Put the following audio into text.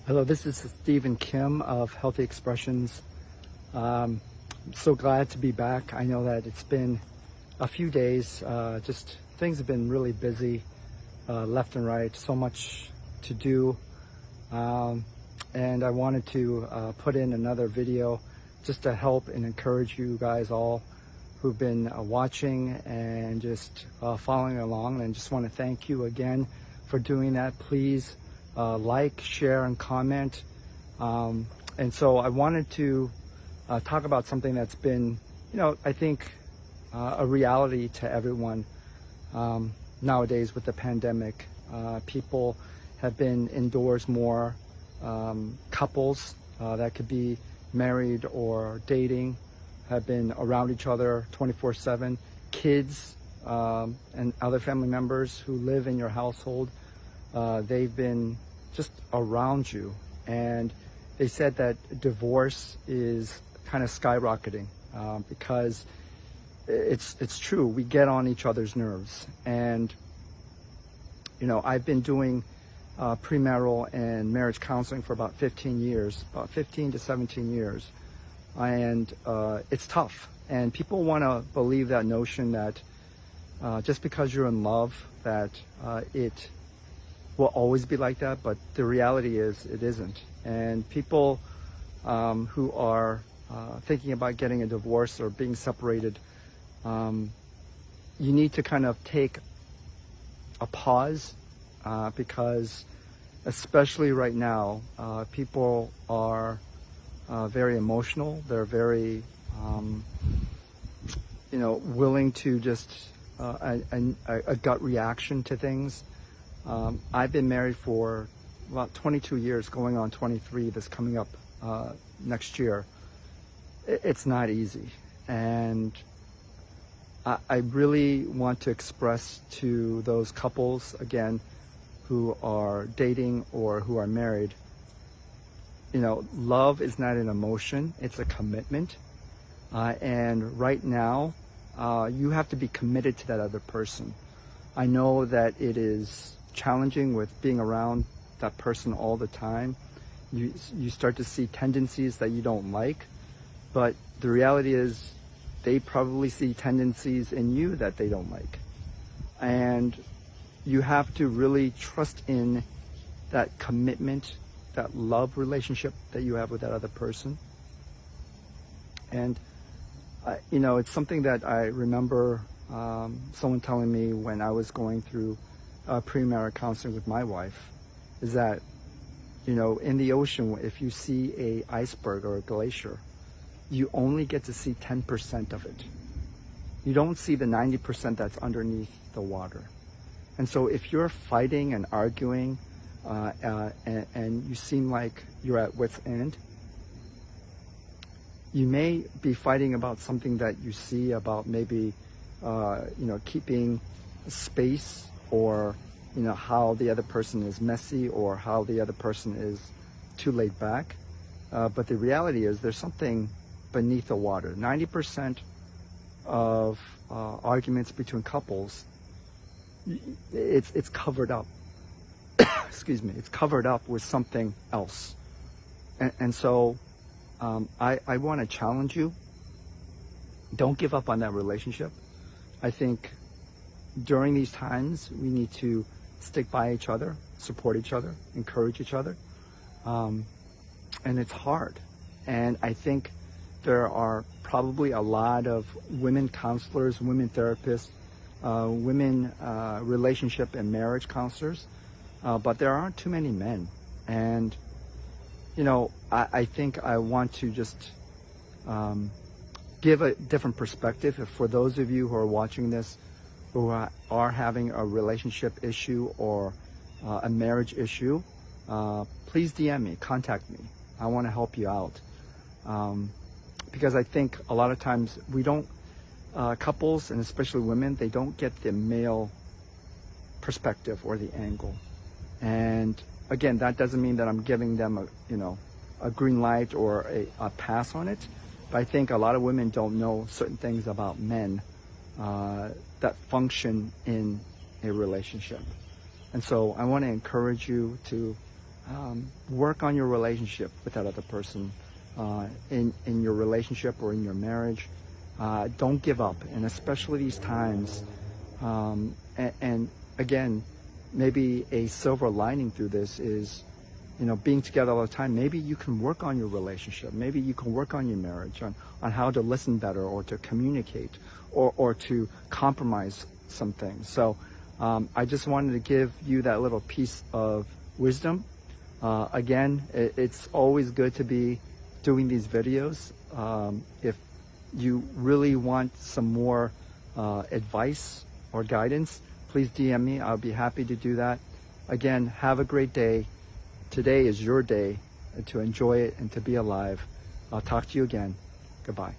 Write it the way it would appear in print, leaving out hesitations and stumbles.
Hello, this is Stephen Kim of Healthy Expressions. I'm so glad to be back. I know that it's been a few days, just things have been really busy, left and right, so much to do. And I wanted to put in another video just to help and encourage you guys all who've been watching and just following along. And just want to thank you again for doing that. Please like, share, and comment. And so I wanted to talk about something that's been, I think a reality to everyone nowadays with the pandemic. People have been indoors more. Couples that could be married or dating have been around each other 24/7. Kids and other family members who live in your household, they've been just around you. And they said that divorce is kind of skyrocketing because it's true. We get on each other's nerves. And I've been doing premarital and marriage counseling for about 15 years, about 15 to 17 years. And it's tough. And people want to believe that notion that just because you're in love, that it will always be like that. But the reality is it isn't. And people who are thinking about getting a divorce or being separated, you need to kind of take a pause because especially right now, people are very emotional. They're very, willing to just a gut reaction to things. I've been married for about 22 years, going on 23 this coming up next year. It's not easy. And I really want to express to those couples, again, who are dating or who are married, love is not an emotion, it's a commitment. And right now, you have to be committed to that other person. I know that it is challenging with being around that person all the time. You start to see tendencies that you don't like, but the reality is they probably see tendencies in you that they don't like. And you have to really trust in that commitment, that love relationship that you have with that other person. And it's something that I remember someone telling me when I was going through premarital counseling with my wife, is that in the ocean, if you see a iceberg or a glacier, you only get to see 10% of it. You don't see the 90% that's underneath the water. And so if you're fighting and arguing and you seem like you're at wit's end, you may be fighting about something that you see about maybe keeping space, or how the other person is messy, or how the other person is too laid back. But the reality is there's something beneath the water. 90% of arguments between couples, it's covered up. Excuse me, it's covered up with something else. And so I want to challenge you. Don't give up on that relationship. I think during these times, we need to stick by each other, support each other, encourage each other. And it's hard. And I think there are probably a lot of women counselors, women therapists, women relationship and marriage counselors, but there aren't too many men. And I think I want to just give a different perspective. For those of you who are watching this, who are having a relationship issue or a marriage issue, please DM me, contact me. I want to help you out. Because I think a lot of times we don't, couples and especially women, they don't get the male perspective or the angle. And again, that doesn't mean that I'm giving them a green light or a pass on it. But I think a lot of women don't know certain things about men that function in a relationship. And so I want to encourage you to work on your relationship with that other person, in your relationship or in your marriage. Don't give up, and especially these times. And again, maybe a silver lining through this is, being together all the time. Maybe you can work on your relationship. Maybe you can work on your marriage, on how to listen better, or to communicate, or to compromise some things. So I just wanted to give you that little piece of wisdom. Again, it's always good to be doing these videos. If you really want some more advice or guidance, please DM me. I'll be happy to do that. Again, have a great day. Today is your day to enjoy it and to be alive. I'll talk to you again. Goodbye.